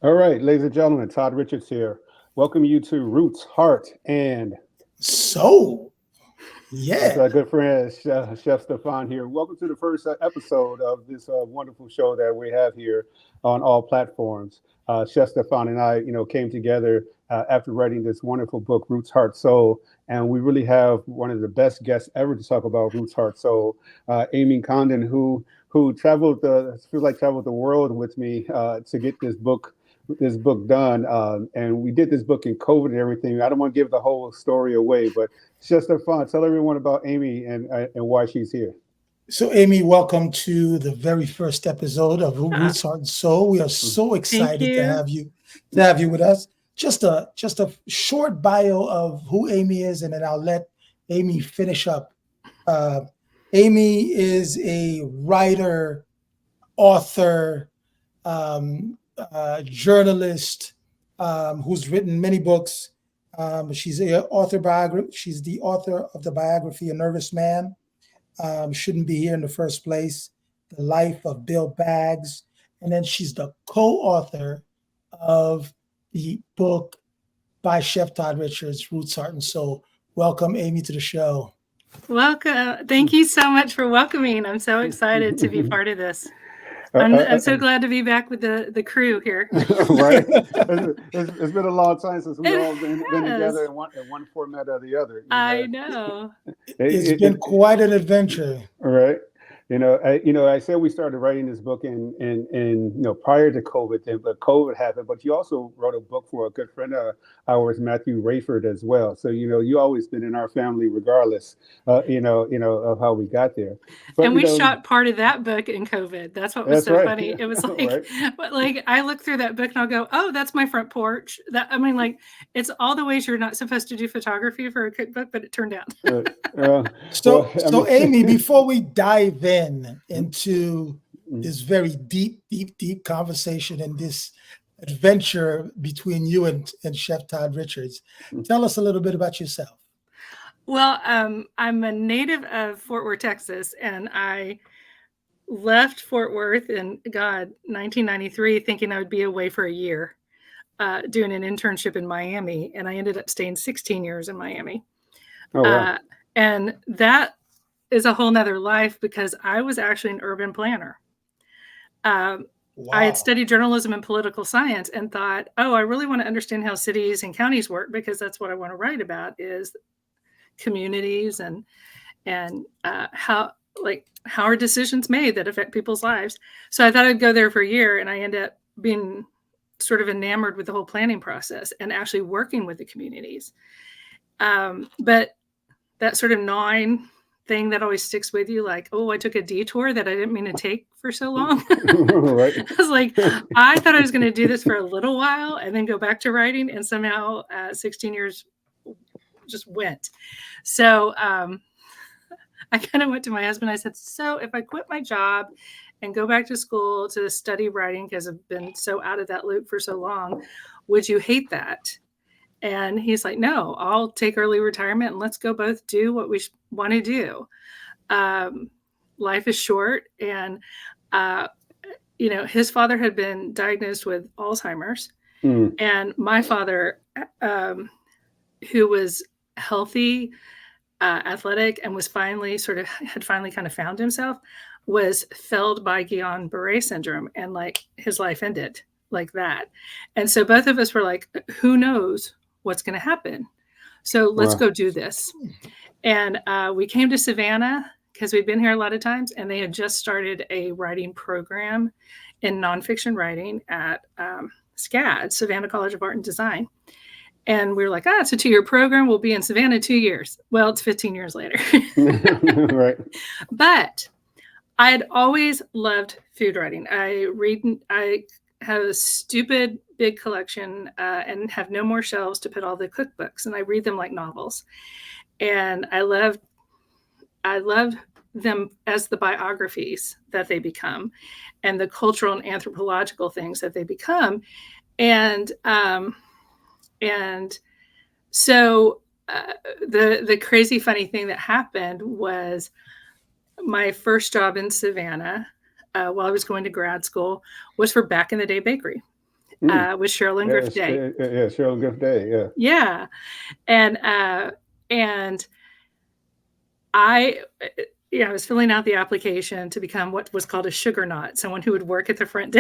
All right, ladies and gentlemen, Todd Richards here. Welcome you to Roots, Heart, and So, it's yeah. our good friend Chef Stephan here. Welcome to the first episode of this wonderful show that we have here on all platforms. Chef Stephan and I, came together after writing this wonderful book, Roots, Heart, Soul, and we really have one of the best guests ever to talk about Roots, Heart, Soul, Amy Condon, who traveled feels like traveled the world with me to get this book done. And we did this book in COVID and everything. I don't want to give the whole story away, but it's just fun. Tell everyone about Amy and why she's here. So, Amy, welcome to the very first episode of Ah, Roots, Heart, and Soul. We are Mm. so thank excited to you. have you with us. Just a short bio of who Amy is, and then I'll let Amy finish up. Uh, Amy is a writer, author, journalist who's written many books. She's a author biography. She's the author of the biography "A Nervous Man." Shouldn't be here in the first place. The Life of Bill Baggs, and then she's the co-author of the book by Chef Todd Richards, Roots, Heart, and Soul. Welcome, Amy, to the show. Welcome. Thank you so much for welcoming. I'm so excited to be part of this. Uh, I'm uh, so glad to be back with the crew here. right? It's been a long time since we It all been together has. in one format or the other. I know. It's It, been it, quite an adventure. Right. I said we started writing this book in prior to COVID, but COVID happened. But you also wrote a book for a good friend of ours, Matthew Rayford, as well. So you always been in our family, regardless, of how we got there. But And we shot part of that book in COVID. That's what was that's so right, funny. It was like, right. but like I look through that book and I'll go, oh, that's my front porch. That I mean, like it's all the ways you're not supposed to do photography for a cookbook, but it turned out. Uh, uh, well, I So mean, Amy, before we dive in into this very deep conversation and this adventure between you and Chef Todd Richards, tell us a little bit about yourself. Well, I'm a native of Fort Worth, Texas, and I left Fort Worth in 1993, thinking I would be away for a year, doing an internship in Miami, and I ended up staying 16 years in Miami. oh wow. Uh, and that is a whole nother life because I was actually an urban planner. Um, I had Wow. studied journalism and political science and thought, oh, I really want to understand how cities and counties work because that's what I want to write about is communities and how are decisions made that affect people's lives. So I thought I'd go there for a year, and I ended up being sort of enamored with the whole planning process and actually working with the communities. But that sort of gnawing thing that always sticks with you, like, oh, I took a detour that I didn't mean to take for so long. Right. I was like, I thought I was going to do this for a little while and then go back to writing, and somehow 16 years just went. So I kind of went to my husband. I said, so if I quit my job and go back to school to study writing because I've been so out of that loop for so long, would you hate that? And he's like, no, I'll take early retirement and let's go both do what we want to do. Um, Life is short. And, uh, his father had been diagnosed with Alzheimer's. Mm, And my father, um, who was healthy, athletic, and was finally kind of found himself, was felled by Guillain-Barré syndrome, and like his life ended like that. And so both of us were like, who knows what's going to happen? So let's wow. go do this. And we came to Savannah because we'd been here a lot of times, and they had just started a writing program in nonfiction writing at SCAD, Savannah College of Art and Design. And we were like, it's a 2-year program. We'll be in Savannah 2 years. Well, it's 15 years later. Right. But I had always loved food writing. I have a stupid big collection and have no more shelves to put all the cookbooks. And I read them like novels. And I love them as the biographies that they become and the cultural and anthropological things that they become. And, um, and so the crazy funny thing that happened was my first job in Savannah while I was going to grad school was for Back in the Day Bakery. with Cheryl and Griff Day. Yeah, Cheryl and Griff Day. Yeah. Yeah. And I was filling out the application to become what was called a sugar knot, someone who would work at the front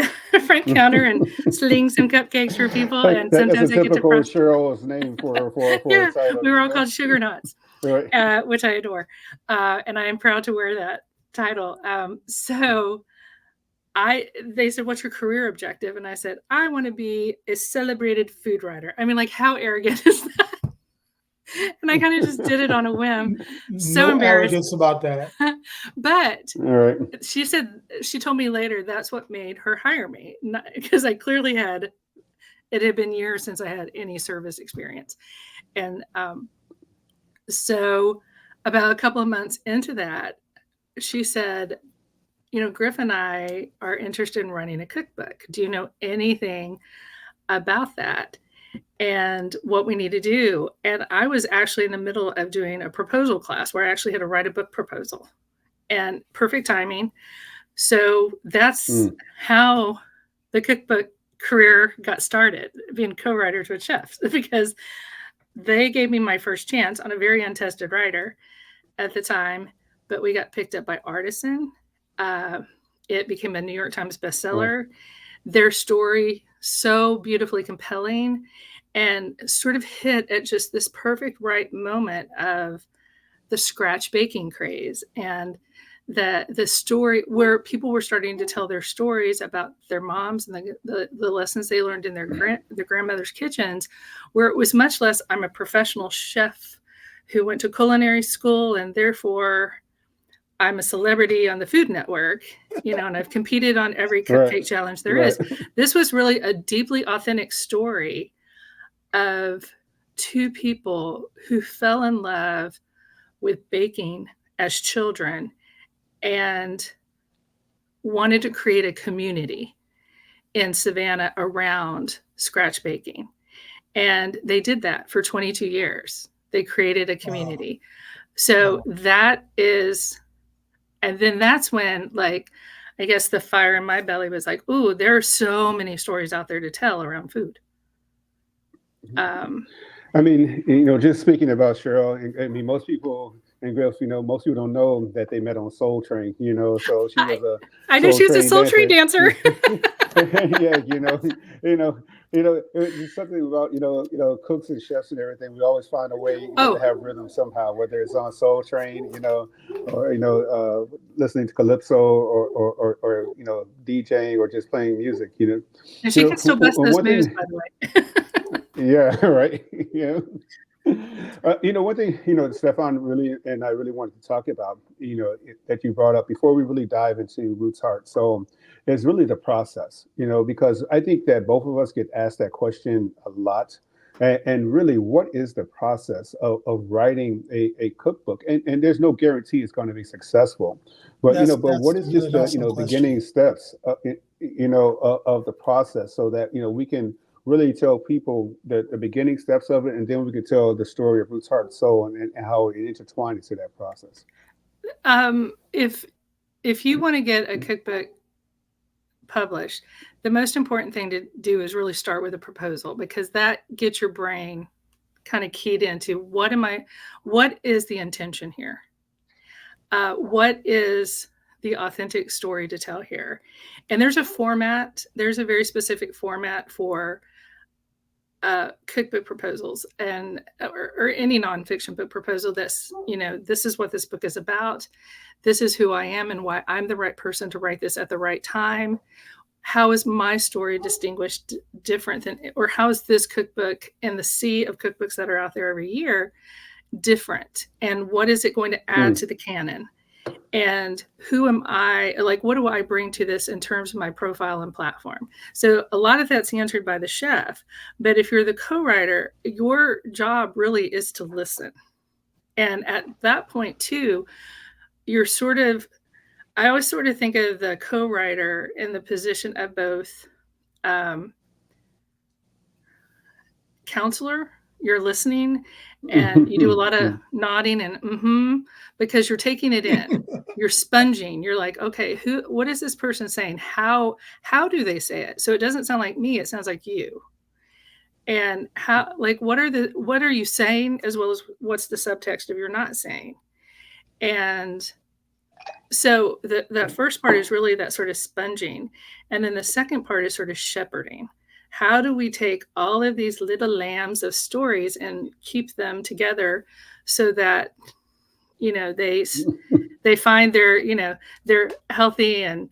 counter and sling some cupcakes for people. And sometimes that's a I get to typical Cheryl's name for yeah, a title. we were all called sugar knots, right. which I adore. And I am proud to wear that title. So they said, what's your career objective? And I said, I want to be a celebrated food writer. I mean, like, how arrogant is that? And I kind of just did it on a whim. So no embarrassed arrogance about that. But right. she told me later that's what made her hire me, because I clearly it had been years since I had any service experience. And so about a couple of months into that, she said, Griff and I are interested in running a cookbook. Do you know anything about that and what we need to do? And I was actually in the middle of doing a proposal class where I actually had to write a book proposal, and perfect timing. So that's how the cookbook career got started, being co-writers with chefs, because they gave me my first chance on a very untested writer at the time, but we got picked up by Artisan. It became a New York Times bestseller. Their story, so beautifully compelling, and sort of hit at just this perfect right moment of the scratch baking craze, and the story where people were starting to tell their stories about their moms and the lessons they learned in their grandmother's kitchens, where it was much less, I'm a professional chef who went to culinary school and therefore I'm a celebrity on the Food Network, and I've competed on every cupcake challenge there is. This was really a deeply authentic story of two people who fell in love with baking as children and wanted to create a community in Savannah around scratch baking. And they did that for 22 years. They created a community. So that is, and then that's when, like, I guess the fire in my belly was like, ooh, there are so many stories out there to tell around food. I mean, just speaking about Cheryl, I mean, most people and Griff, most people don't know that they met on Soul Train, so she was a I know she was a Soul Train dancer. Yeah, it's something about, cooks and chefs and everything. We always find a way to have rhythm somehow, whether it's on Soul Train, or listening to calypso or DJing or just playing music, And she can still bust those moves, by the way. Yeah, right. Yeah. One thing, Stephan really and I really wanted to talk about, that you brought up before we really dive into Roots Heart. So it's really the process, because I think that both of us get asked that question a lot. And really, what is the process of writing a cookbook? And there's no guarantee it's going to be successful. But, but what is just the, beginning steps, of the process so that, we can really tell people the beginning steps of it, and then we can tell the story of Roots, Heart, and Soul, and how it intertwines into that process. If you want to get a cookbook published, the most important thing to do is really start with a proposal, because that gets your brain kind of keyed into what is the intention here? What is the authentic story to tell here? And there's a very specific format for cookbook proposals or any nonfiction book proposal that's, this is what this book is about. This is who I am and why I'm the right person to write this at the right time. How is my story distinguished different than, or how is this cookbook in the sea of cookbooks that are out there every year different? And what is it going to add to the canon? And who am I? Like, what do I bring to this in terms of my profile and platform? So a lot of that's answered by the chef. But if you're the co-writer, your job really is to listen. And at that point, too, you're I always sort of think of the co-writer in the position of both counselor you're listening, and you do a lot of nodding and because you're taking it in. You're sponging. You're like, okay, what is this person saying? How do they say it? So it doesn't sound like me, it sounds like you. And how, like, what are you saying, as well as what's the subtext of you're not saying? And so that first part is really that sort of sponging. And then the second part is sort of shepherding. How do we take all of these little lambs of stories and keep them together so that, they find they're healthy and,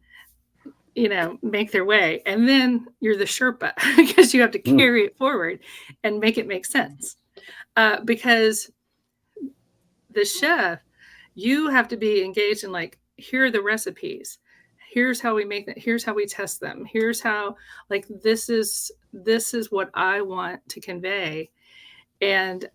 make their way. And then you're the Sherpa because you have to carry it forward and make it make sense. Because the chef, you have to be engaged in, like, here are the recipes. Here's how we make them. Here's how we test them. Here's how, like, this is what I want to convey. And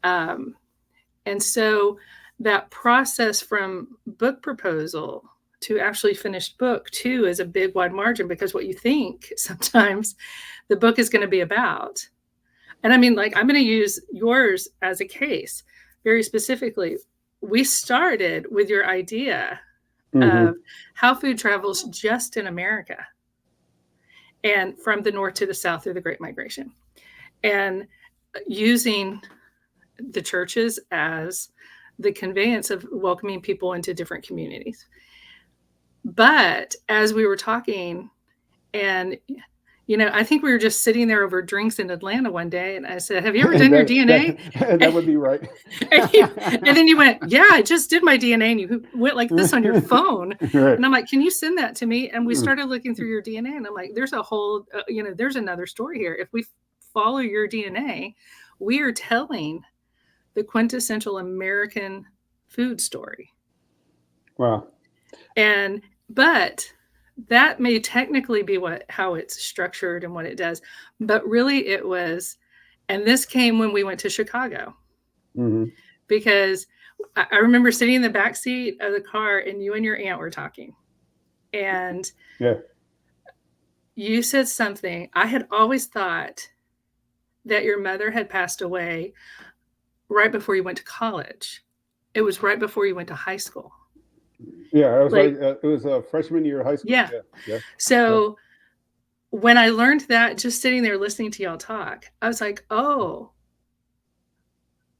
so that process from book proposal to actually finished book too is a big wide margin, because what you think sometimes the book is going to be about. And I mean, like, I'm going to use yours as a case very specifically. We started with your idea of how food travels just in America and from the north to the south through the Great Migration, and using the churches as the conveyance of welcoming people into different communities. But as we were talking, and I think we were just sitting there over drinks in Atlanta one day, and I said, "Have you ever done your DNA?" That would be right. and then you went, "Yeah, I just did my DNA," and you went like this on your phone. Right. And I'm like, "Can you send that to me?" And we started looking through your DNA, and I'm like, "There's a whole, there's another story here. If we follow your DNA, we are telling the quintessential American food story." Wow. But that may technically be how it's structured and what it does, but really it was, and this came when we went to Chicago, because I remember sitting in the back seat of the car, and you and your aunt were talking, and you said something. I had always thought that your mother had passed away right before you went to college. It was right before you went to high school. Yeah, it was it was a freshman year of high school. Yeah. So when I learned that, just sitting there listening to y'all talk, I was like, oh,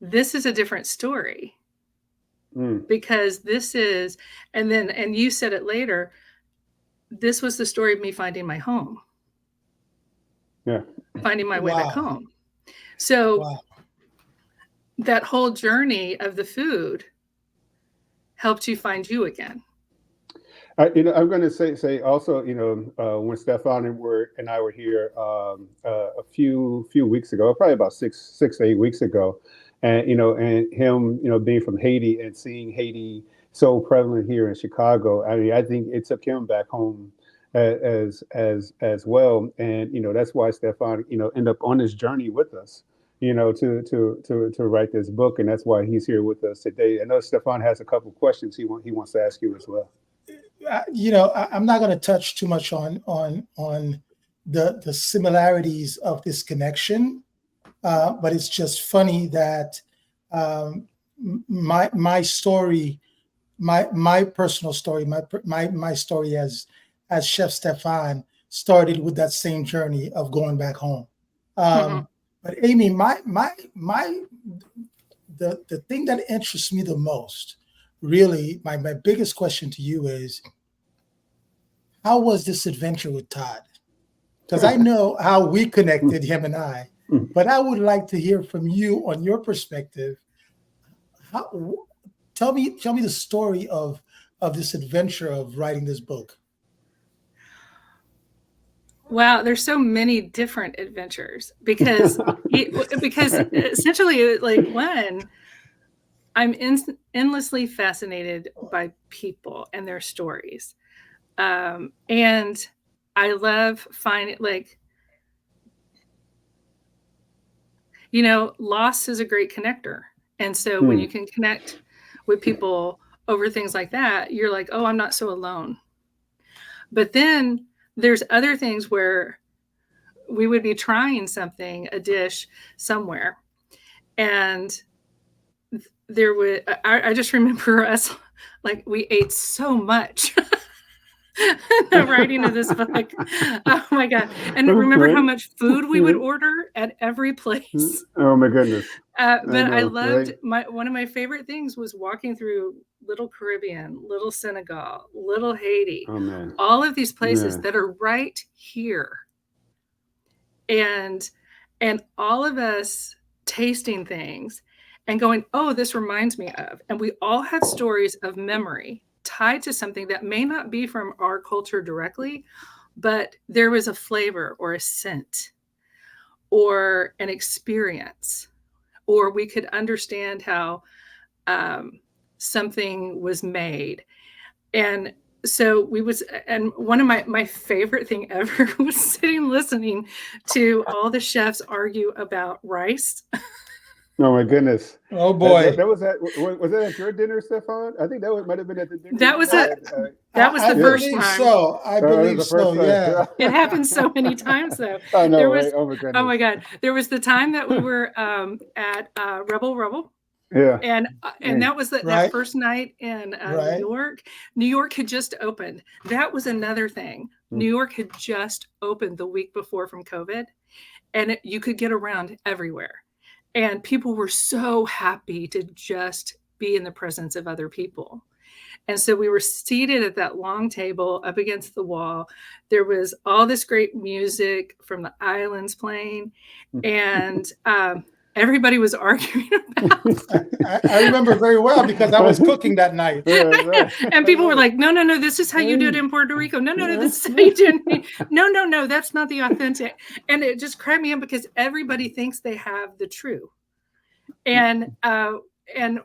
this is a different story. Because this is, and you said it later, this was the story of me finding my home. Yeah. Finding my way back home. So that whole journey of the food helped you find you again. I'm going to say also, when Stephan and I were here a few weeks ago, probably about 6 to 8 weeks ago, and and him, being from Haiti and seeing Haiti so prevalent here in Chicago, I mean, I think it took him back home as well, and that's why Stephan, ended up on this journey with us, to write this book, and that's why he's here with us today. I know Stephan has a couple of questions he wants to ask you as well. I'm not going to touch too much on the similarities of this connection, but it's just funny that my story, my personal story, my story as Chef Stephan started with that same journey of going back home. But Amy, the thing that interests me the most, really, my biggest question to you is, how was this adventure with Todd? Because I know how we connected, him and I, but I would like to hear from you on your perspective. Tell me the story of this adventure of writing this book. Wow, there's so many different adventures because essentially, like, one, I'm endlessly fascinated by people and their stories. And I love finding, like, loss is a great connector. And so when you can connect with people over things like that, you're like, oh, I'm not so alone. But then there's other things where we would be trying something, a dish somewhere, And there was, I just remember us, like, we ate so much. The writing of this book. Oh my God. And remember how much food we would order at every place. Oh my goodness. But I loved one of my favorite things was walking through Little Caribbean, Little Senegal, Little Haiti, all of these places that are right here. And all of us tasting things and going, oh, this reminds me of. And we all had stories of memory tied to something that may not be from our culture directly, but there was a flavor or a scent or an experience, or we could understand how something was made. And so and one of my favorite thing ever was sitting listening to all the chefs argue about rice. Oh my goodness! Oh boy! Was that at your dinner, Stephan? I think that might have been at the dinner. That was the first time. So I believe so. Yeah, it happened so many times though. I know, right? Oh my goodness! Oh my God! There was the time that we were at Rebel. Yeah, and that was that first night in New York. New York had just opened. That was another thing. New York had just opened the week before from COVID, and you could get around everywhere. And people were so happy to just be in the presence of other people. And so we were seated at that long table up against the wall. There was all this great music from the islands playing. And everybody was arguing about I remember very well because I was cooking that night. And people were like, no, this is how you do it in Puerto Rico. No, this is how you do it. No, that's not the authentic. And it just cracked me up because everybody thinks they have the true. And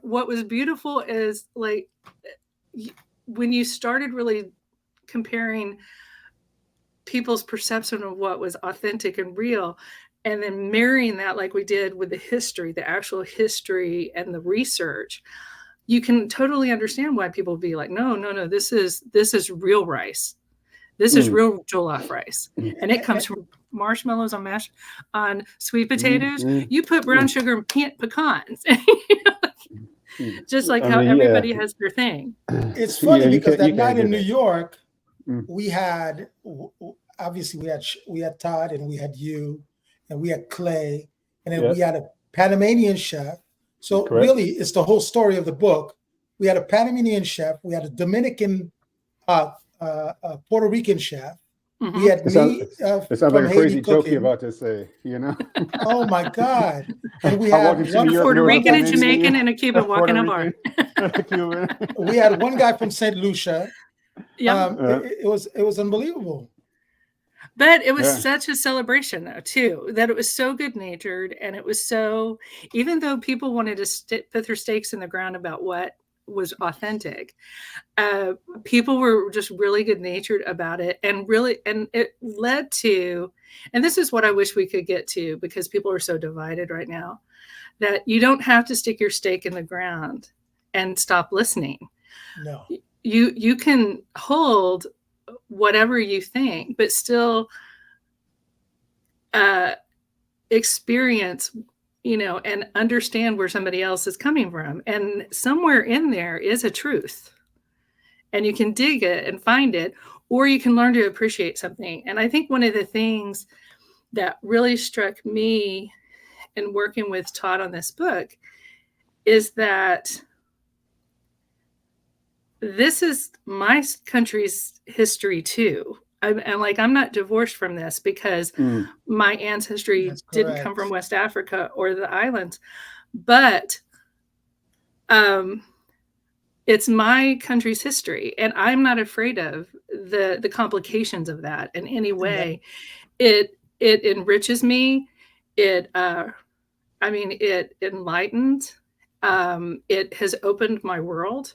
what was beautiful is, like, when you started really comparing people's perception of what was authentic and real, and then marrying that, like we did with the history, the actual history and the research, you can totally understand why people would be like, no, this is real rice. This is real jollof rice. And it comes from marshmallows on sweet potatoes. You put brown sugar and pecans. Just like how everybody has their thing. It's funny because that night in New York, we had, obviously we had Todd and we had you. And we had Clay, and then we had a Panamanian chef. So really, it's the whole story of the book. We had a Panamanian chef. We had a Dominican, Puerto Rican chef. We had it sounds like a crazy joke you're about to say, you know? Oh my God! And we had one Puerto Rican, a Jamaican, and a Cuban walking a bar. We had one guy from St. Lucia. It was unbelievable. But it was such a celebration, though, too, that it was so good-natured. And it was so, even though people wanted to put their stakes in the ground about what was authentic, people were just really good-natured about it. And it led to, and this is what I wish we could get to, because people are so divided right now, that you don't have to stick your stake in the ground and stop listening. No. You can hold whatever you think, but still experience, and understand where somebody else is coming from. And somewhere in there is a truth, and you can dig it and find it, or you can learn to appreciate something. And I think one of the things that really struck me in working with Todd on this book is that this is my country's history too. I'm not divorced from this because my ancestry didn't come from West Africa or the islands, but it's my country's history, and I'm not afraid of the complications of that in any way. It enriches me. It enlightened. It has opened my world.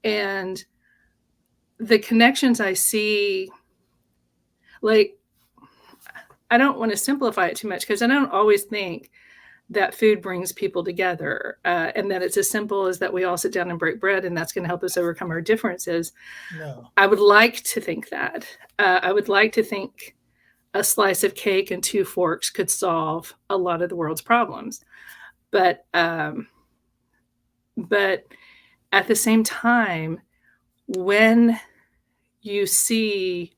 And the connections I see, like, I don't want to simplify it too much because I don't always think that food brings people together and that it's as simple as that we all sit down and break bread and that's going to help us overcome our differences. No. I would like to think that. I would like to think a slice of cake and 2 forks could solve a lot of the world's problems. but but at the same time, when you see,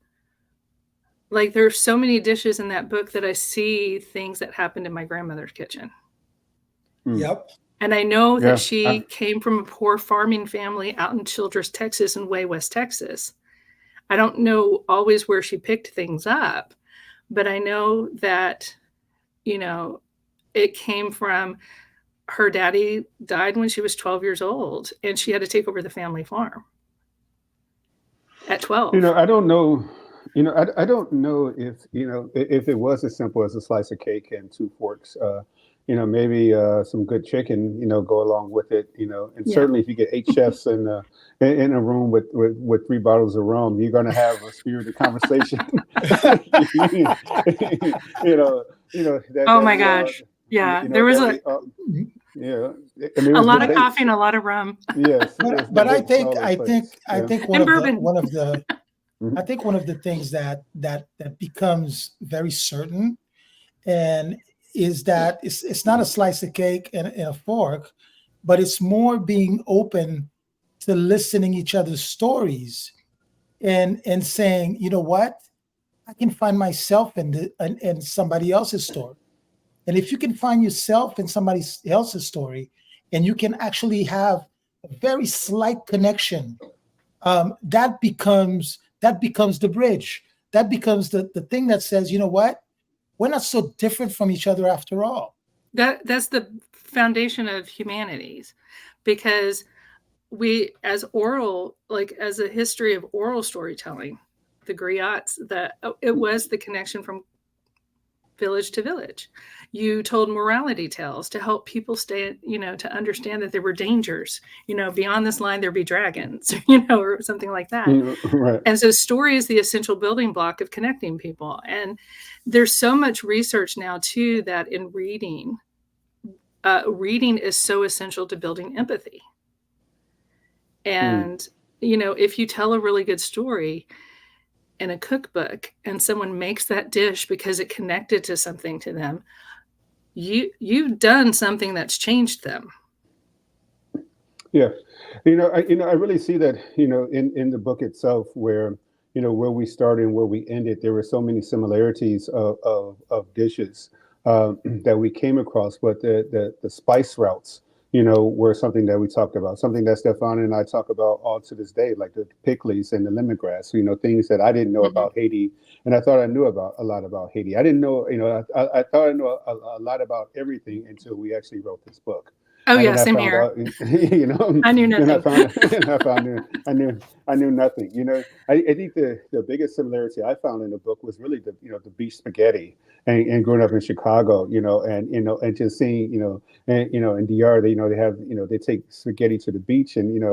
like, there's so many dishes in that book that I see things that happened in my grandmother's kitchen. Yep. And I know that Yeah. she came from a poor farming family out in Childress, Texas, and way West Texas. I don't know always where she picked things up, but I know that, you know, it came from her daddy died when she was 12 years old, and she had to take over the family farm at 12. I don't know. I don't know if if it was as simple as a slice of cake and two forks. Maybe some good chicken. Go along with it. And Yeah. certainly if you get 8 chefs in a room with 3 bottles of rum, you're going to have a spirited conversation. That Oh that my we all gosh. Yeah. There was that a, we all, yeah. And there a was lot of coffee debates. and a lot of rum Yes, there's But I debates think all over I the place. think I Yeah. think and bourbon. I think one of the things that becomes very certain and is that it's not a slice of cake and a fork, but it's more being open to listening each other's stories and saying, you know what, I can find myself in somebody else's story. And if you can find yourself in somebody else's story, and you can actually have a very slight connection, that becomes the bridge. That becomes the thing that says, you know what, we're not so different from each other after all. That's the foundation of humanities, because we, as oral, like as a history of oral storytelling, the griots, it was the connection from village to village. You told morality tales to help people stay, to understand that there were dangers, beyond this line, there'd be dragons, or something like that. Right. And so story is the essential building block of connecting people. And there's so much research now too, that in reading is so essential to building empathy. And, if you tell a really good story in a cookbook and someone makes that dish because it connected to something to them, you've done something that's changed them. Yeah, I really see that, in the book itself, where, where we started and where we ended, there were so many similarities of dishes that we came across, but the spice routes, were something that we talked about, something that Stephan and I talk about all to this day, like the pickles and the lemongrass, things that I didn't know Mm-hmm. about Haiti, and I thought I knew about a lot about Haiti. I didn't know, I thought I knew a lot about everything until we actually wrote this book. Oh And yeah, then I same found here. out, I knew then nothing. I knew nothing. I think the biggest similarity I found in the book was really the beef spaghetti, and growing up in Chicago, and just seeing, and in DR, they have, they take spaghetti to the beach, and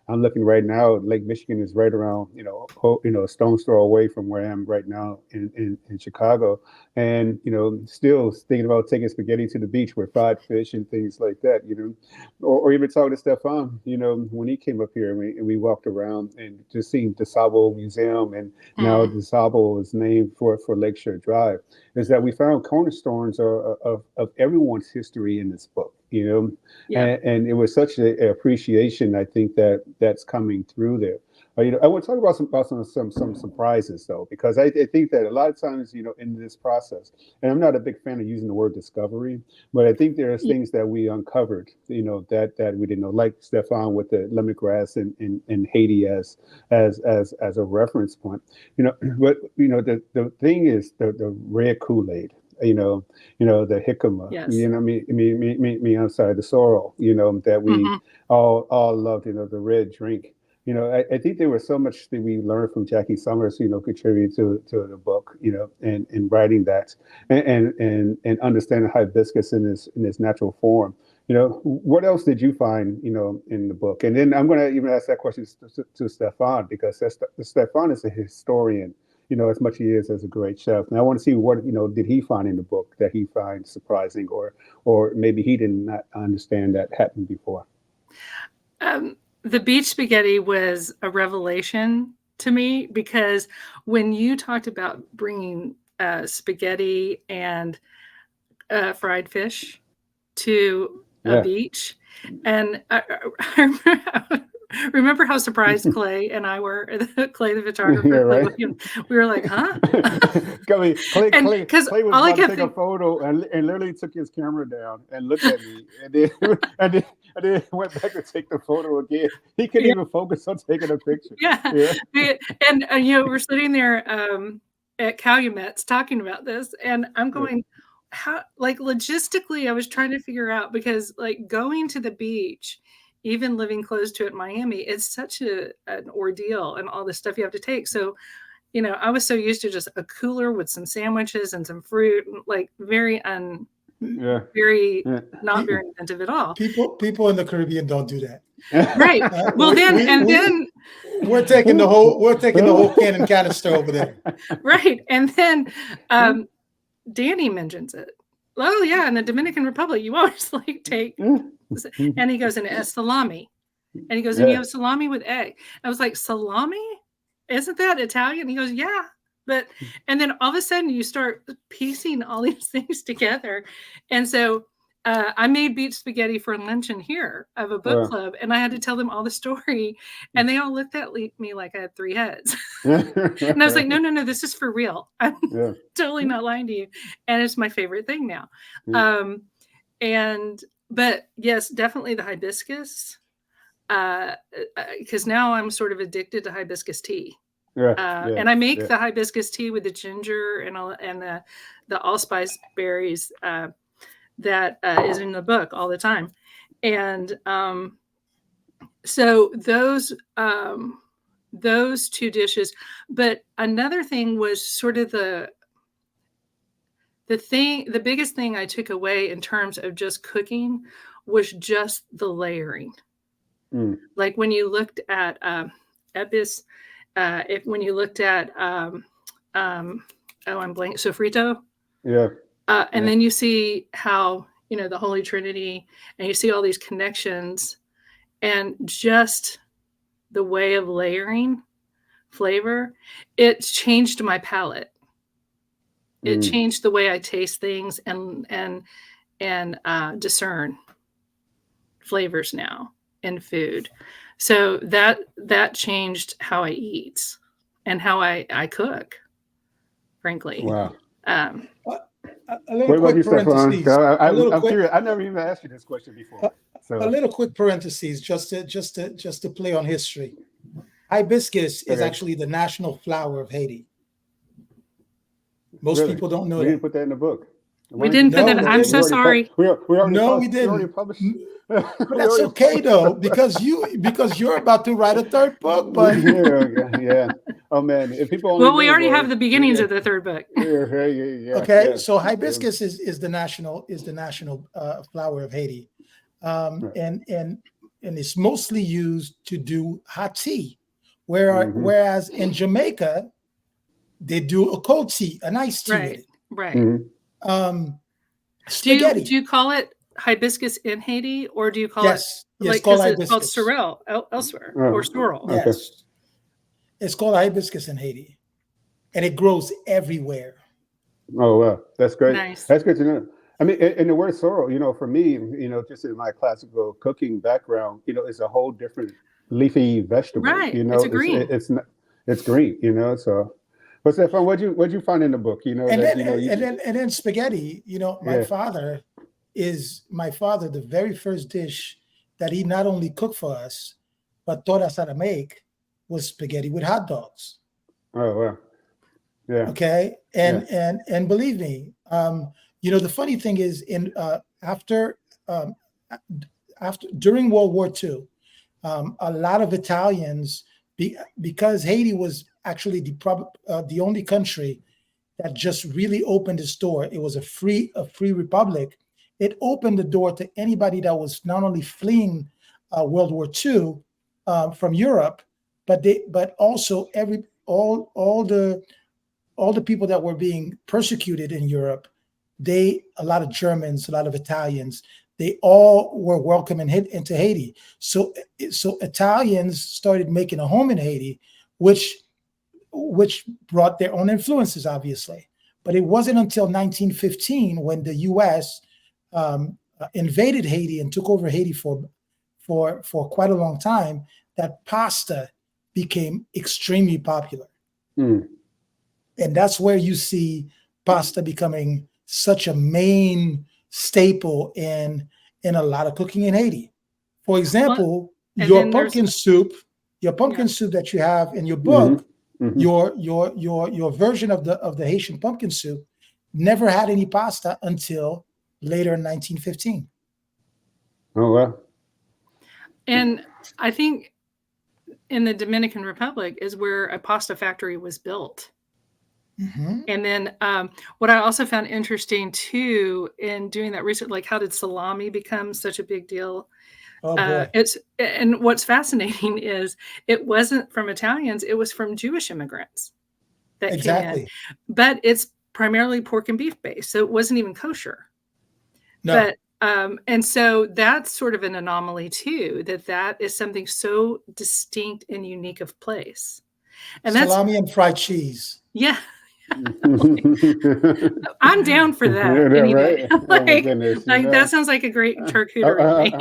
I'm looking right now, Lake Michigan is right around, a stone's throw away from where I am right now in Chicago, and still thinking about taking spaghetti to the beach with fried fish and things like that, or even talking to Stephan, when he came up here, and we walked around and just seeing the Sabo Museum, and now Mm. the Sabo is named for Lakeshore Drive, is that we found cornerstones of everyone's history in this book, Yeah. and it was such an appreciation, I think, that's coming through there. I want to talk about some surprises, though, because I think that a lot of times, in this process, and I'm not a big fan of using the word discovery, but I think there's Yeah. things that we uncovered, that we didn't know, like Stephan with the lemongrass in Haiti as a reference point, But the thing is the red Kool-Aid. The jicama, Yes. I'm sorry, the sorrel, that we Hmm. all loved, the red drink. I think there was so much that we learned from Jackie Summers, contributing to the book, and writing that, and understanding hibiscus in its natural form. What else did you find, in the book? And then I'm going to even ask that question to Stephan, because Stephan is a historian, as much as he is as a great chef. And I want to see what, did he find in the book that he finds surprising, or maybe he did not understand that happened before. The beach spaghetti was a revelation to me, because when you talked about bringing spaghetti and fried fish to a beach, and I remember how surprised Clay and I were. Clay, the photographer, Yeah, right. we were like, "Huh?" Clay And was all I about to kept take a photo and literally took his camera down and looked at me, and then and then went back to take the photo again. He couldn't Yeah. even focus on taking a picture. Yeah. And we're sitting there at Calumet's talking about this, and I'm going, how, like, logistically, I was trying to figure out, because like going to the beach, even living close to it in Miami, it's such an ordeal, and all the stuff you have to take. So, I was so used to just a cooler with some sandwiches and some fruit, like very not very inventive at all. People in the Caribbean don't do that. Right. Well, then we're taking the whole can and canister over there. Right. And then Danny mentions it. Oh yeah, in the Dominican Republic, you always like take, and he goes, and it has salami, and he goes, and you have salami with egg. I was like, salami? Isn't that Italian? He goes, yeah. But, and then all of a sudden you start piecing all these things together. And so I made beach spaghetti for luncheon here of a book club, and I had to tell them all the story, and they all looked at me like I had 3 heads. And I was like, no, this is for real. I'm totally not lying to you. And it's my favorite thing now. But yes, definitely the hibiscus, because now I'm sort of addicted to hibiscus tea. And I make the hibiscus tea with the ginger and the allspice berries that is in the book all the time. And so those 2 dishes. But another thing was sort of the biggest thing I took away in terms of just cooking was just the layering. Like when you looked at epis, when you looked at I'm blank, sofrito. And then you see how, the Holy Trinity, and you see all these connections, and just the way of layering flavor, it changed my palate. It changed the way I taste things and discern flavors now in food. So that changed how I eat and how I cook, frankly. Wow. A little quick parentheses. I'm curious. I never even asked you this question before. So a little quick parentheses, just to play on history. Hibiscus is actually the national flower of Haiti. Most people don't know we that. didn't put that in the book. We didn't put that. I'm so sorry. We already didn't. Published. But that's okay though, because you're about to write a 3rd book. But yeah. Oh man, if people only we already have the beginnings of the 3rd book. Okay, so hibiscus is the national flower of Haiti, and it's mostly used to do hot tea, whereas in Jamaica they do a cold tea, a nice tea with it. Right. Spaghetti. Do you call it hibiscus in Haiti, or do you call it it's called hibiscus. It's called sorrel elsewhere, or sorrel? Yes, it's called hibiscus in Haiti, and it grows everywhere. Oh wow, that's great. Nice. That's good to know. I mean, and the word sorrel, for me, just in my classical cooking background, it's a whole different leafy vegetable. Right. It's a green. It's green. So. But Stephan, what'd you find in the book? And then spaghetti. My father, the very first dish that he not only cooked for us, but taught us how to make was spaghetti with hot dogs. Oh wow, yeah. Okay, and believe me, the funny thing is, during World War II, a lot of Italians, because Haiti was actually the only country that just really opened its door. It was a free republic. It opened the door to anybody that was not only fleeing World War II from Europe, but also all the people that were being persecuted in Europe. A lot of Germans, a lot of Italians, they all were welcome into Haiti. So Italians started making a home in Haiti, which brought their own influences, obviously. But it wasn't until 1915 when the U.S. invaded Haiti and took over Haiti for quite a long time, that pasta became extremely popular. Mm. And that's where you see pasta becoming such a main staple in a lot of cooking in Haiti. For example, and then there's your pumpkin soup that you have in your Mm-hmm. book, Mm-hmm. your version of the Haitian pumpkin soup never had any pasta until later in 1915. Oh, wow. and I think in the Dominican Republic is where a pasta factory was built. Mm-hmm. And then what I also found interesting too in doing that research, like how did salami become such a big deal? Oh boy. And what's fascinating is it wasn't from Italians, it was from Jewish immigrants that came Exactly. in. But it's primarily pork and beef based, so it wasn't even kosher. No. But and so that's sort of an anomaly too, that is something so distinct and unique of place. And salami and fried cheese. Yeah. I'm down for that. Yeah, any right. day. Oh my like goodness. that sounds like a great charcuterie.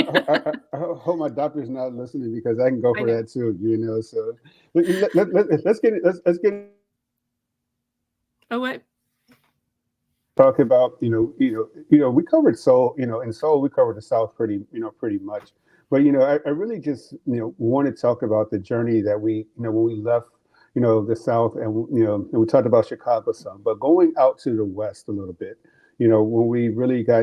I hope my doctor's not listening because I can go I for know. that too. So let's get Oh, what? talk about we covered Seoul. In Seoul we covered the South pretty much. But I really just want to talk about the journey that we when we left the South, and and we talked about Chicago some, but going out to the West a little bit. When we really got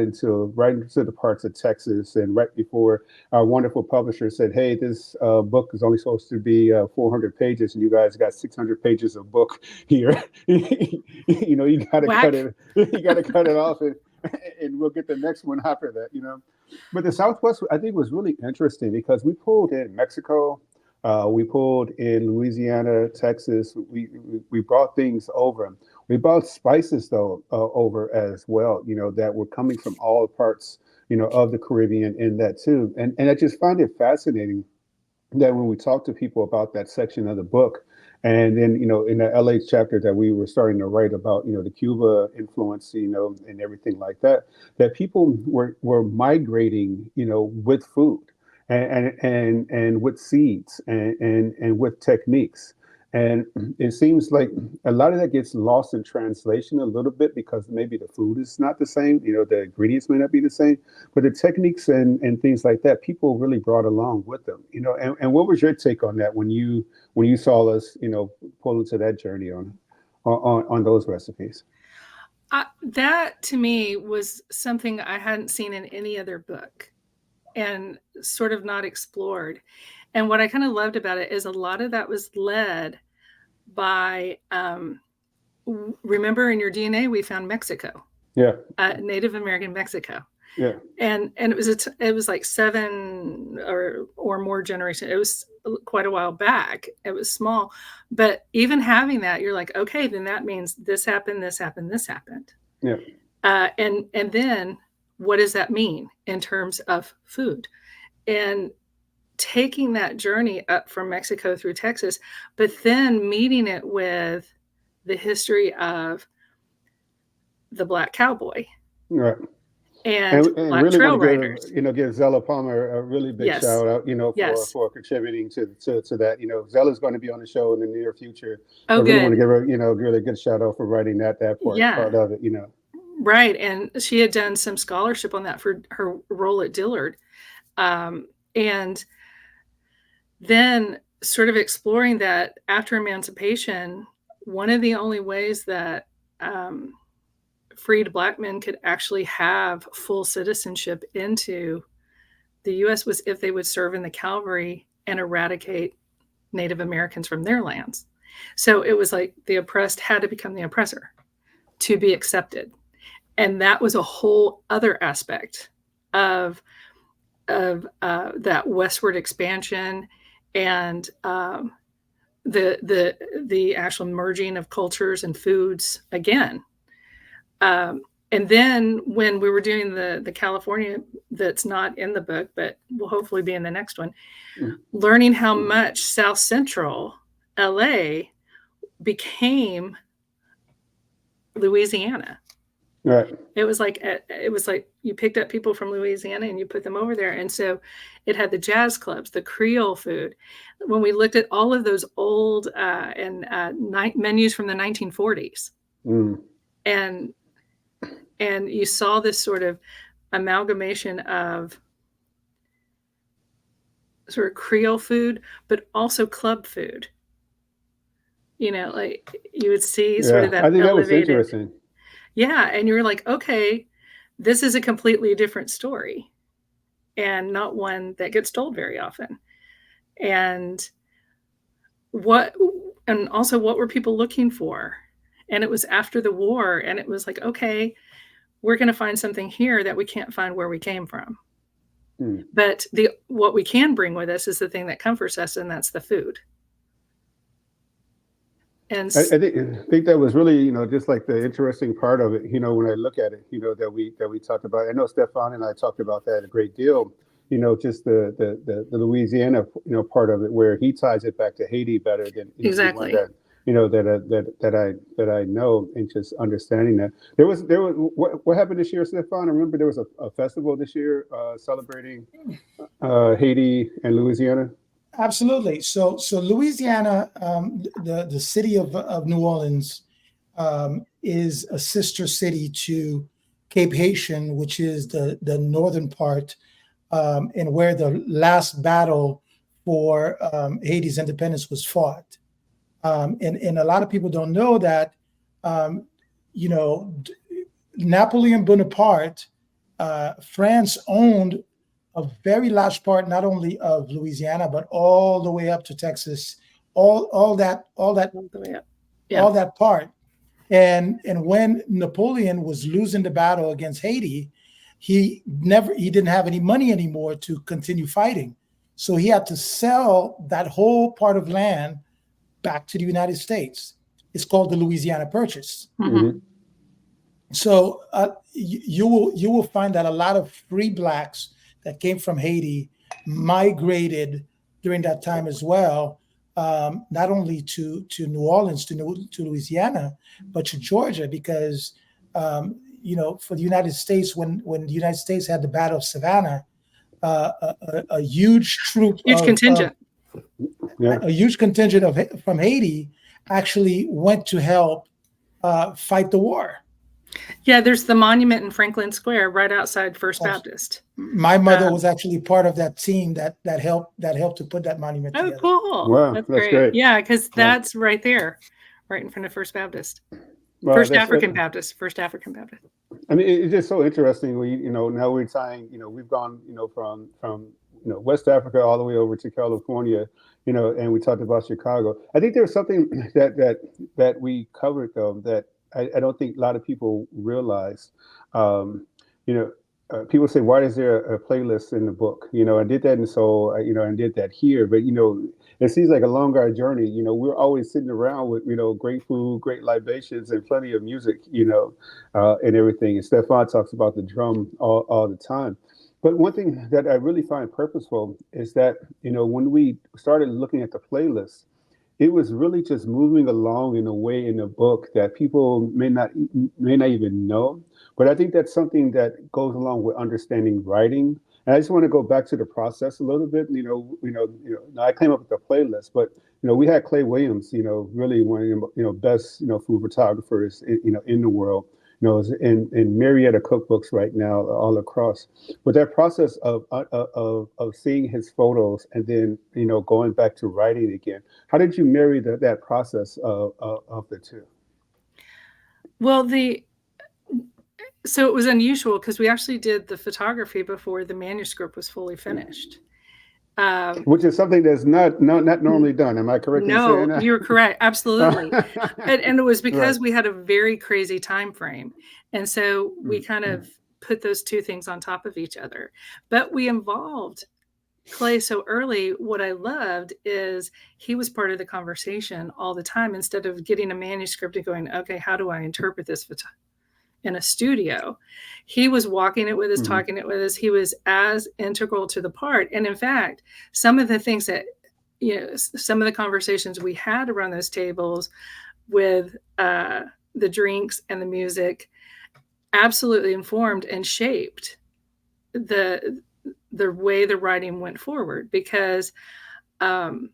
right into the parts of Texas, and right before our wonderful publisher said, "Hey, this book is only supposed to be 400 pages, and you guys got 600 pages of book here. You got to cut Whack. it. You got to cut it off, and we'll get the next one after that." But the Southwest, I think, was really interesting because we pulled in Mexico. We pulled in Louisiana, Texas. We brought things over. We brought spices though over as well. That were coming from all parts of the Caribbean in that too. And I just find it fascinating that when we talk to people about that section of the book, and then in the LA chapter that we were starting to write about the Cuba influence, and everything like that, that people were migrating with food, and with seeds, and with techniques. And it seems like a lot of that gets lost in translation a little bit because maybe the food is not the same, the ingredients may not be the same, but the techniques and things like that, people really brought along with them. And what was your take on that when you saw us, pull into that journey on those recipes? That to me was something I hadn't seen in any other book and sort of not explored. And what I kind of loved about it is a lot of that was led by, remember in your DNA, we found Mexico. Yeah. Native American Mexico. Yeah. And it was like 7 or more generations. It was quite a while back. It was small, but even having that, you're like, okay, then that means this happened, this happened, this happened. Yeah. And then what does that mean in terms of food? And taking that journey up from Mexico through Texas, but then meeting it with the history of the Black cowboy. Right. And Black really trail want to riders. give Zella Palmer a really big Yes. shout out, Yes. for contributing to that. Zella's going to be on the show in the near future. Oh, I really want to good. give her, really good shout out for writing that part, Yeah. part of it, Right. And she had done some scholarship on that for her role at Dillard. And then sort of exploring that after emancipation, one of the only ways that freed Black men could actually have full citizenship into the U.S. was if they would serve in the cavalry and eradicate Native Americans from their lands. So it was like the oppressed had to become the oppressor to be accepted. And that was a whole other aspect of that westward expansion and the actual merging of cultures and foods again. And then when we were doing the California, that's not in the book, but will hopefully be in the next one, learning how much South Central LA became Louisiana. Right. It was like you picked up people from Louisiana and you put them over there. And so it had the jazz clubs, the Creole food. When we looked at all of those old menus from the 1940s, Mm. and you saw this sort of amalgamation of sort of Creole food, but also club food. You know, like you would see sort of Yeah, that I think that was elevated. interesting. Yeah. And you're like, okay, this is a completely different story and not one that gets told very often. And also what were people looking for? And it was after the war, and it was like, okay, we're going to find something here that we can't find where we came from. Mm. But what we can bring with us is the thing that comforts us, and that's the food. And I think that was really, just like the interesting part of it, when I look at it, that we talked about. I know Stephan and I talked about that a great deal, just the Louisiana, part of it, where he ties it back to Haiti better than anyone exactly. that I know, and just understanding that. There was what happened this year, Stephan? I remember there was a festival this year celebrating Haiti and Louisiana. Absolutely. So Louisiana, the city of New Orleans, is a sister city to Cape Haitian, which is the northern part, and where the last battle for Haiti's independence was fought. And a lot of people don't know that, um, you know, Napoleon Bonaparte, France owned a very large part, not only of Louisiana, but all the way up to Texas, all that, All the way up. Yeah. all that part. And when Napoleon was losing the battle against Haiti, he didn't have any money anymore to continue fighting. So he had to sell that whole part of land back to the United States. It's called the Louisiana Purchase. Mhm. So you will find that a lot of free blacks that came from Haiti migrated during that time as well, not only to New Orleans, to Louisiana, but to Georgia, because for the United States, when the United States had the Battle of Savannah, a huge troop Huge contingent. Yeah. a huge contingent from Haiti actually went to help fight the war. Yeah, there's the monument in Franklin Square right outside First Baptist. My mother was actually part of that team that helped to put that monument Oh, together. cool. Wow, That's that's great. great. Yeah, because Yeah. that's right there, right in front of First Baptist. Well, First that's African Baptist. I mean, it's just so interesting. Now we're tying. We've gone, from West Africa all the way over to California. And we talked about Chicago. I think there's something that we covered though that I don't think a lot of people realize. Um, you know, People say, "Why is there a playlist in the book?" I did that, and so I did that here. But it seems like along our journey, we're always sitting around with great food, great libations, and plenty of music, and everything. And Stephan talks about the drum all the time. But one thing that I really find purposeful is that when we started looking at the playlist, it was really just moving along in a way in the book that people may not even know. But I think that's something that goes along with understanding writing. And I just want to go back to the process a little bit. Now I came up with the playlist, but we had Clay Williams, really one of the best food photographers in the world. Is in myriad of cookbooks right now all across. But that process of seeing his photos and then going back to writing again. How did you marry that process of the two? Well, so it was unusual because we actually did the photography before the manuscript was fully finished. Which is something that's not normally done. Am I correct in saying No, that? you're correct. Absolutely. And it was because Right. we had a very crazy time frame. And so we kind of put those two things on top of each other. But we involved Clay so early. What I loved is he was part of the conversation all the time instead of getting a manuscript and going, okay, how do I interpret this in a studio? He was walking it with us, talking it with us. He was as integral to the part. And in fact, some of the things that, some of the conversations we had around those tables with the drinks and the music, absolutely informed and shaped the way the writing went forward, because one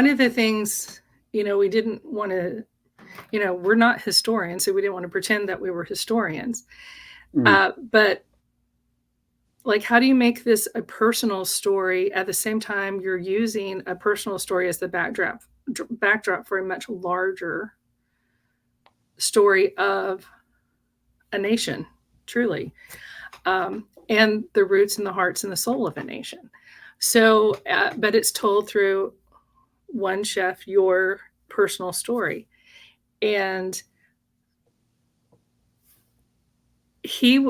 of the things, we didn't want to, we're not historians, so we didn't want to pretend that we were historians. But like, how do you make this a personal story at the same time you're using a personal story as the backdrop for a much larger story of a nation, truly, and the roots and the hearts and the soul of a nation. So, but it's told through one chef, your personal story. And he,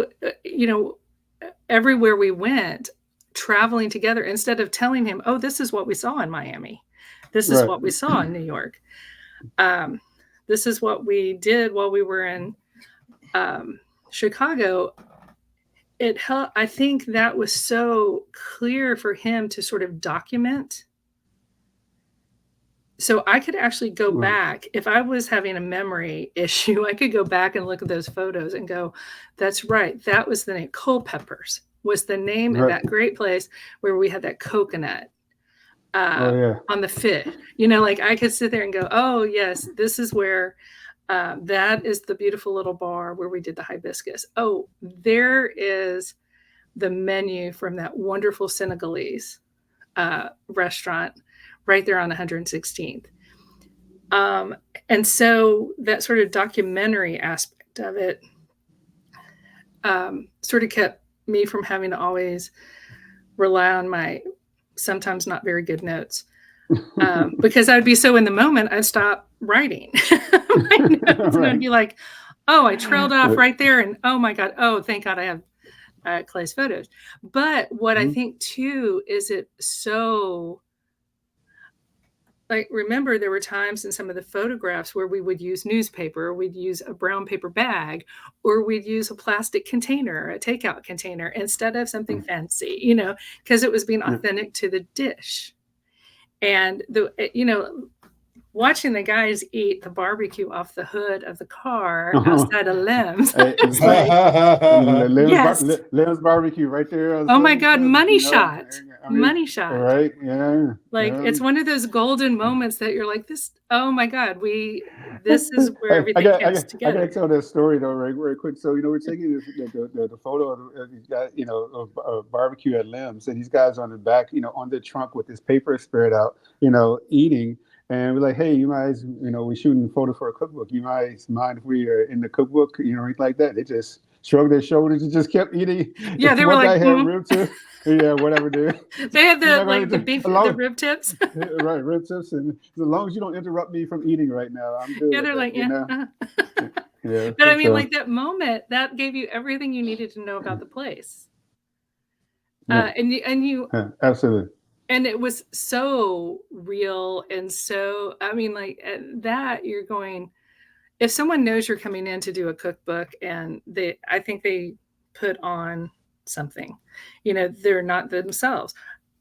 everywhere we went, traveling together, instead of telling him, oh, this is what we saw in Miami, this is what we saw in New York, this is what we did while we were in Chicago, it helped. I think that was so clear for him to sort of document. So I could actually go back, if I was having a memory issue, I could go back and look at those photos and go, that's right, that was the name. Culpeppers was the name of that great place where we had that coconut on the fit. Like, I could sit there and go, oh yes, this is where that is the beautiful little bar where we did the hibiscus. Oh, there is the menu from that wonderful Senegalese restaurant right there on 116th. And so that sort of documentary aspect of it sort of kept me from having to always rely on my sometimes not very good notes. Because I'd be so in the moment, I'd stop writing my notes, and I'd be like, oh, I trailed off right there. And oh my God, oh, thank God I have Clay's photos. But what I think too, is it so, like, remember there were times in some of the photographs where we would use newspaper, or we'd use a brown paper bag, or we'd use a plastic container, a takeout container, instead of something fancy, because it was being authentic to the dish. And watching the guys eat the barbecue off the hood of the car outside of Lem's. Lem's barbecue right there. Oh my God, money shot. Money shot. Right, yeah. Like, it's one of those golden moments that you're like, this, oh my God, this is where everything comes together. I gotta tell that story though, very quick. So, we're taking the photo of these guys, of barbecue at Lem's, and these guys on the back, on the trunk with this paper spread out, eating. And we're like, hey, you guys, we're shooting photos for a cookbook. You guys mind if we are in the cookbook, anything like that? They just shrugged their shoulders and just kept eating. Yeah, they were like, rib tips. Yeah, whatever, dude. They had the rib tips. Right, rib tips. And as long as you don't interrupt me from eating right now, I'm good. Yeah, they're like, yeah. Yeah. But I mean, like, that moment, that gave you everything you needed to know about the place. And you absolutely. And it was so real. And so, I mean, like, at that, you're going, if someone knows you're coming in to do a cookbook, and I think they put on something, they're not themselves.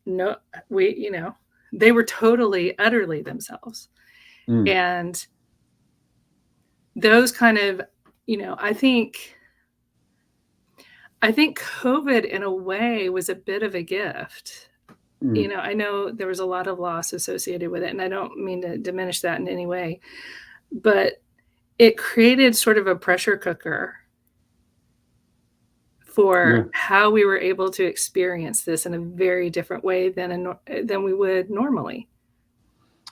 No, they were totally, utterly themselves. And those kind of, I think COVID in a way was a bit of a gift. I know there was a lot of loss associated with it, and I don't mean to diminish that in any way, but it created sort of a pressure cooker for how we were able to experience this in a very different way than we would normally.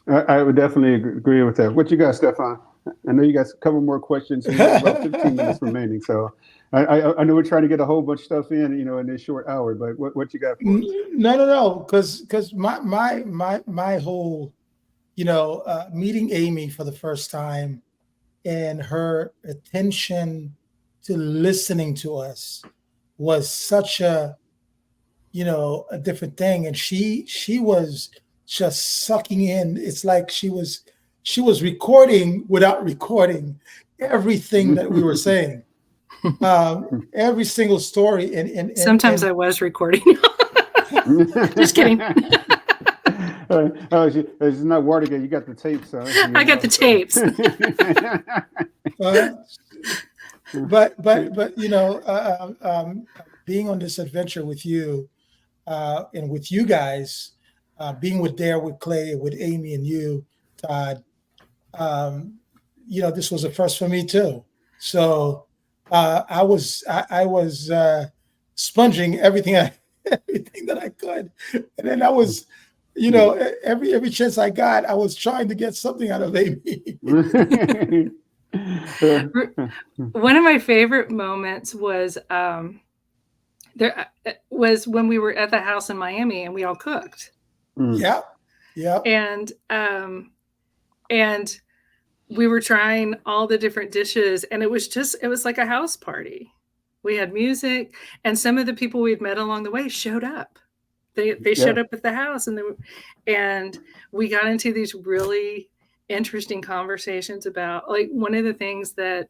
I would definitely agree with that. What you got, Stephan? I know you got a couple more questions. We have about 15 minutes remaining, so I know we're trying to get a whole bunch of stuff in, in this short hour. But what you got for us? No, because my whole, meeting Amy for the first time, and her attention to listening to us was such a different thing, and she was just sucking in. It's like she was recording without recording everything that we were saying. Every single story, and sometimes I was recording. Just kidding. It's not Watergate. You got the tapes. I got the tapes. But being on this adventure with you and with you guys, being with Clay, with Amy, and you, Todd, this was a first for me too. So I was sponging everything that I could, and then I was, every chance I got, I was trying to get something out of Amy. One of my favorite moments was when we were at the house in Miami and we all cooked. Yeah. And we were trying all the different dishes, and it was like a house party. We had music, and some of the people we'd met along the way showed up. They showed up at the house, and we got into these really interesting conversations about, like, one of the things that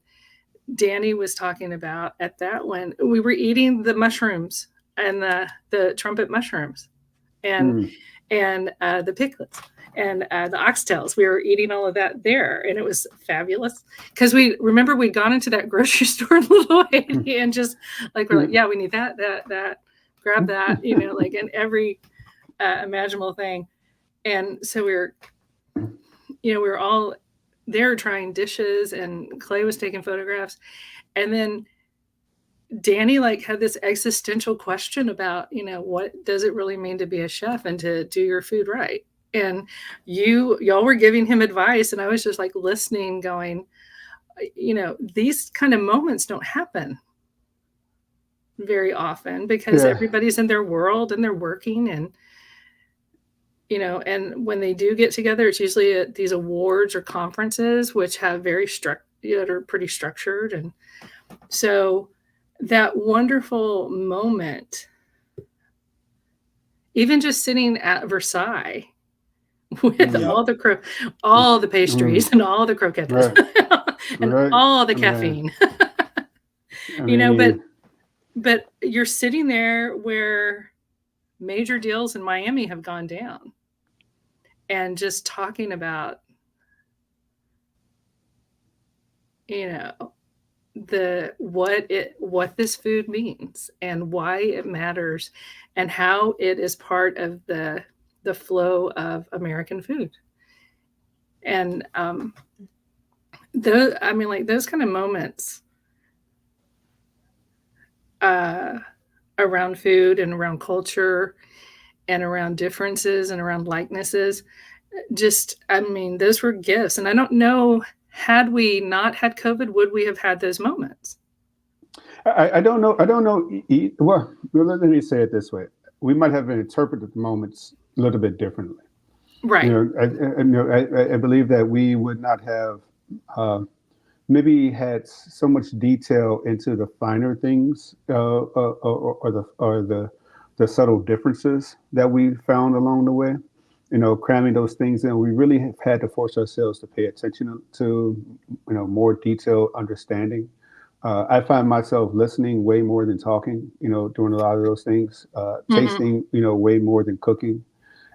Danny was talking about at that one, we were eating the mushrooms and the trumpet mushrooms and the piglets and the oxtails. We were eating all of that there, and it was fabulous because we'd gone into that grocery store in Little Haiti and just like, we're like, yeah, we need that, grab that, like in every imaginable thing. And so we were all there trying dishes, and Clay was taking photographs. And then Danny had this existential question about, what does it really mean to be a chef and to do your food right? And y'all were giving him advice, and I was just listening, going, these kind of moments don't happen very often because everybody's in their world and they're working, and and when they do get together, it's usually at these awards or conferences, which have that are pretty structured. And so that wonderful moment, even just sitting at Versailles with all the pastries and all the croquettes and all the caffeine, but you're sitting there where major deals in Miami have gone down, and just talking about, what this food means and why it matters and how it is part of the flow of American food. And those kind of moments around food and around culture and around differences and around likenesses, those were gifts. And I don't know, had we not had COVID, would we have had those moments? I don't know. Well, let me say it this way. We might have interpreted the moments a little bit differently. Right. I believe that we would not have maybe had so much detail into the finer things or the subtle differences that we found along the way. Cramming those things in, we really have had to force ourselves to pay attention to, more detailed understanding. I find myself listening way more than talking, doing a lot of those things, tasting, way more than cooking.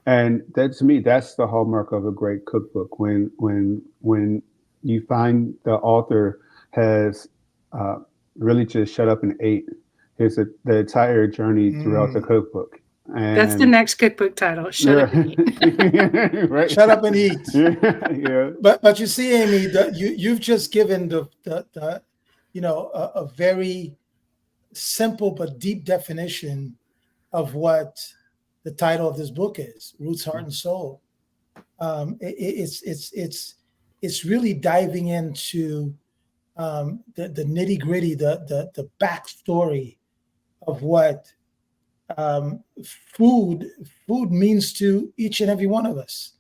And that, to me, that's the hallmark of a great cookbook. When you find the author has really just shut up and ate the entire journey throughout the cookbook. And that's the next cookbook title. Shut up and eat. Right. Shut up and eat. Yeah. But you see, Amy, you've just given a very simple but deep definition of what the title of this book is: Roots, Heart, and Soul. It's really diving into the nitty gritty, the backstory of what food means to each and every one of us,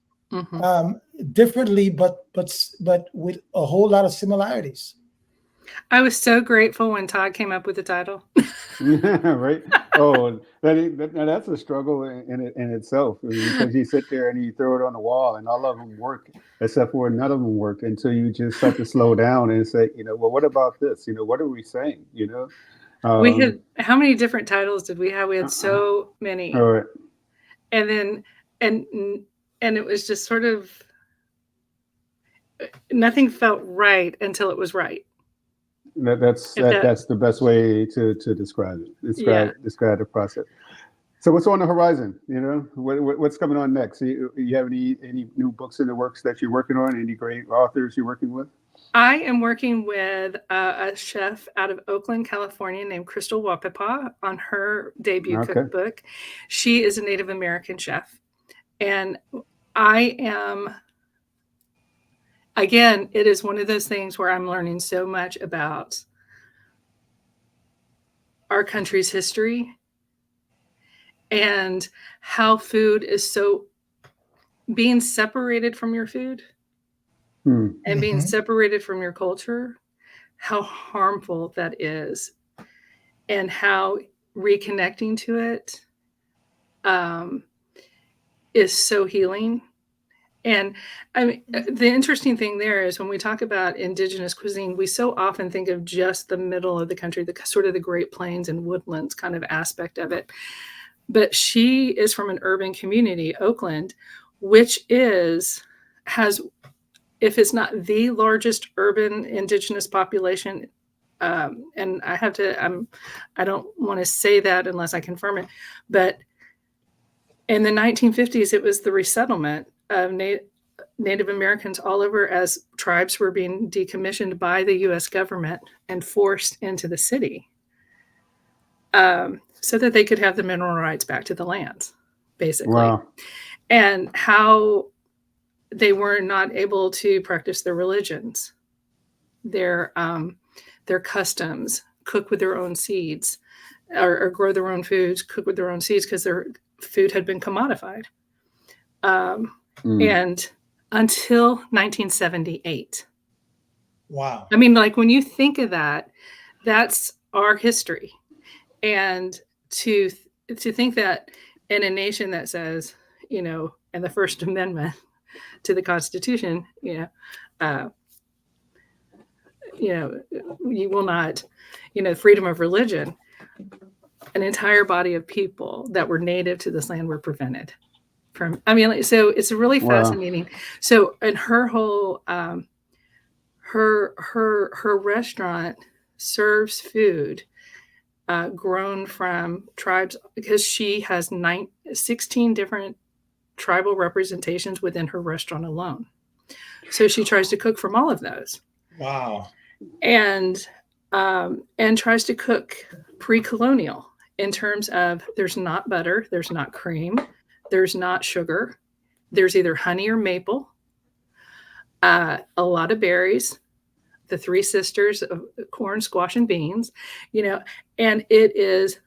differently, but with a whole lot of similarities. I was so grateful when Todd came up with the title. Right. Oh, that's a struggle in itself, because you sit there and you throw it on the wall, and all of them work, except for none of them work until you just start to slow down and say, well, what about this? What are we saying? We had, how many different titles did we have? We had so many. All right. And then, and and it was just sort of, nothing felt right until it was right. That's the best way to describe it. Describe the process. So what's on the horizon? You know, what's coming on next? You have any new books in the works that you're working on? Any great authors you're working with? I am working with a chef out of Oakland, California, named Crystal Wapapa on her debut cookbook. She is a Native American chef, and I am. Again, it is one of those things where I'm learning so much about our country's history and how food is so being separated from your food and being separated from your culture, how harmful that is, and how reconnecting to it is so healing. And I mean, the interesting thing there is when we talk about indigenous cuisine, we so often think of just the middle of the country, the sort of the Great Plains and woodlands kind of aspect of it. But she is from an urban community, Oakland, which has, if it's not the largest urban indigenous population, and I don't want to say that unless I confirm it, but in the 1950s, it was the resettlement of Native Americans all over as tribes were being decommissioned by the U.S. government and forced into the city so that they could have the mineral rights back to the lands, basically. Wow. And how they were not able to practice their religions, their customs, cook with their own seeds, or grow their own foods, cook with their own seeds because their food had been commodified. And until 1978. Wow. I mean, like when you think of that, that's our history. And to think that in a nation that says, you know, in the First Amendment to the Constitution, you will not, freedom of religion, an entire body of people that were native to this land were prevented from. I mean, so it's really fascinating. Wow. So, and her whole, her restaurant serves food grown from tribes because she has 16 different tribal representations within her restaurant alone. So she tries to cook from all of those. Wow. And tries to cook pre-colonial in terms of there's not butter, there's not cream, there's not sugar, there's either honey or maple, a lot of berries, the three sisters of corn, squash, and beans, and it is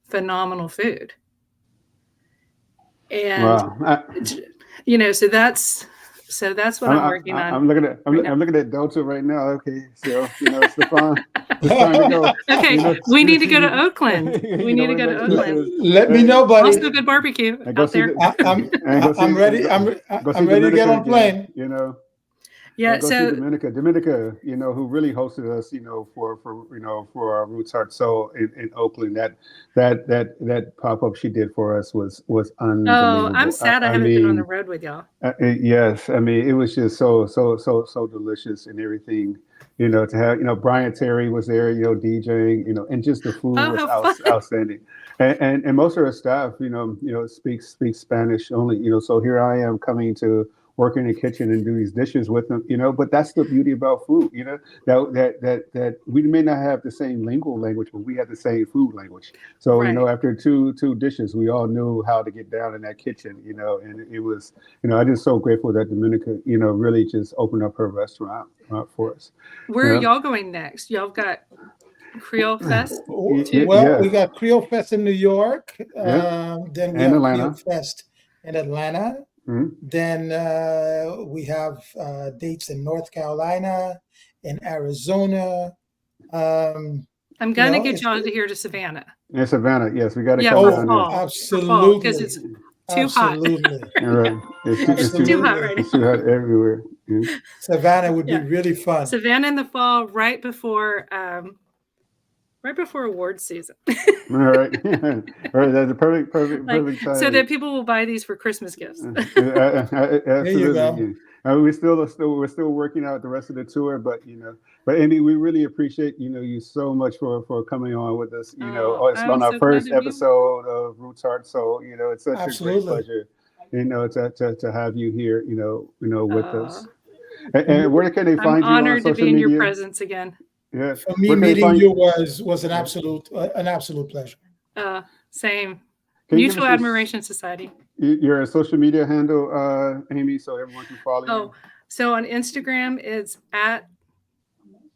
phenomenal food. And, wow. So that's what I'm working on. I'm looking at Delta right now. Okay, so Stephan, it's time to go. Okay, we need to go to Oakland. We need to go to Oakland. Let me know, buddy. Also, good barbecue out there. I'm ready. I'm ready to get on plane. Yeah, so Dominica, who really hosted us, for our Roots Heart Soul in Oakland. That pop up she did for us was unbelievable. Oh, I'm sad I haven't been on the road with y'all. Yes, I mean it was just so delicious and everything. To have Brian Terry was there, DJing, and just the food was outstanding. And most of our staff, speaks Spanish only. So here I am coming to work in the kitchen and do these dishes with them, but that's the beauty about food, that we may not have the same lingual language, but we have the same food language. So, right. After two dishes, we all knew how to get down in that kitchen, and it was, I'm just so grateful that Dominica, really just opened up her restaurant for us. Where are y'all going next? Y'all got Creole Fest? We got Creole Fest in New York. Then we have Atlanta. Creole Fest in Atlanta. Mm-hmm. Then we have dates in North Carolina, in Arizona. I'm going to get y'all here to Savannah. Yeah, Savannah. Yes, we got to come down fall, there. Absolutely. Because it's too hot. Right. It's too hot right now. It's too hot everywhere. Yeah. Savannah would be really fun. Savannah in the fall, right before right before award season. All right. All right. That's a perfect time. So that people will buy these for Christmas gifts. There you go. Absolutely. We're still working out the rest of the tour, but but Amy, we really appreciate you so much for coming on with us. It's on our so glad first to be here. episode of Roots Heart Soul. It's such a great Absolutely. pleasure, to have you here. With us. And where can they I'm find you on honored to social be in media? your presence again. Yeah. For me, Where can they meeting find you was an absolute pleasure. Same. Can you give Mutual us Admiration Society. your social media handle, Amy, so everyone can follow you? So on Instagram, it's at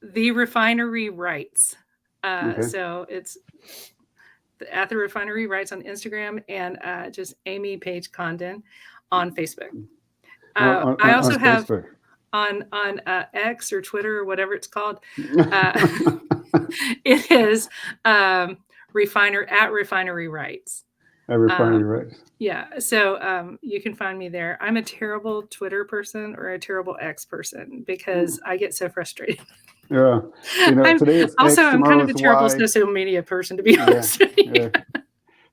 The Refinery Writes. Okay. So it's at The Refinery Writes on Instagram, and just Amy Paige Condon on Facebook. I also have Facebook. on X or Twitter or whatever it's called. It is Refinery Writes. At Refinery Writes. Yeah, so you can find me there. I'm a terrible Twitter person or a terrible X person because I get so frustrated. Yeah, today is I'm X, kind tomorrow of a is terrible Y. social media person, to be honest with you. Yeah.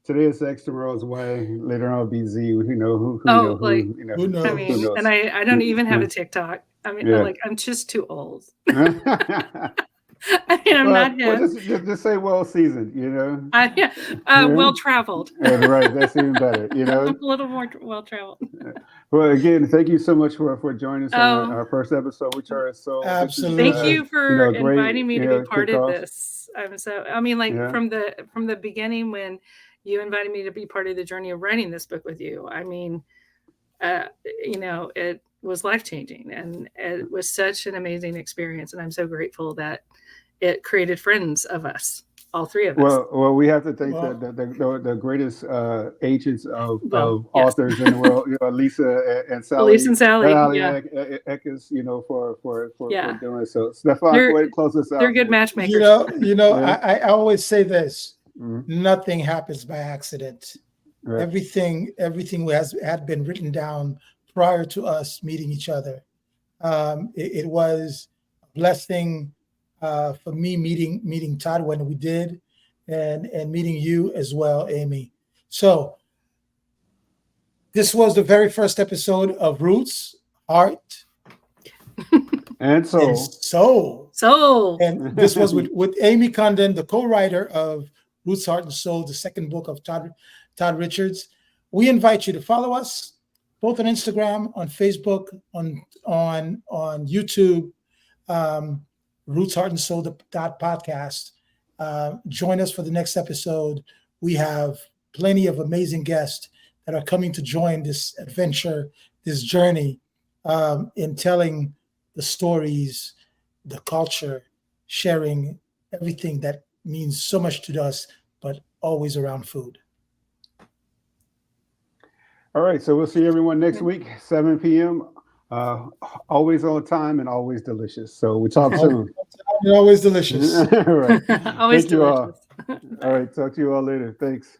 Today is X, tomorrow is Y. Later on, it'll be Z. Who Who knows? I mean, and I don't even have a TikTok. I mean, I'm just too old. I mean, I'm not hip. Just say well seasoned, well traveled. Right, that's even better. I'm a little more well traveled. Well, again, thank you so much for joining us on our first episode with Char So. Absolutely. Thank you for inviting me to be part of this. From the beginning when you invited me to be part of the journey of writing this book with you. I mean, it was life-changing, and it was such an amazing experience, and I'm so grateful that it created friends of us, all three of us. Well, we have to thank the greatest agents of authors in the world, Lisa and Sally. Elise and Sally, Eckes, for doing so. Stephan, go ahead and close us out. They're good matchmakers. I always say this: nothing happens by accident. Right. Everything had been written down prior to us meeting each other. It was a blessing for me meeting Todd when we did, and meeting you as well, Amy. So this was the very first episode of Roots, Heart, and Soul. And this was with Amy Condon, the co-writer of Roots, Heart, and Soul, the second book of Todd Richards. We invite you to follow us both on Instagram, on Facebook, on YouTube, Roots, Heart, and Soul podcast. Join us for the next episode. We have plenty of amazing guests that are coming to join this adventure, this journey, in telling the stories, the culture, sharing everything that means so much to us, but always around food. All right, so we'll see everyone next week, 7 p.m. Always on time and always delicious. So we talk soon. Always delicious. All right. Always Thank you all. delicious. All right, talk to you all later. Thanks.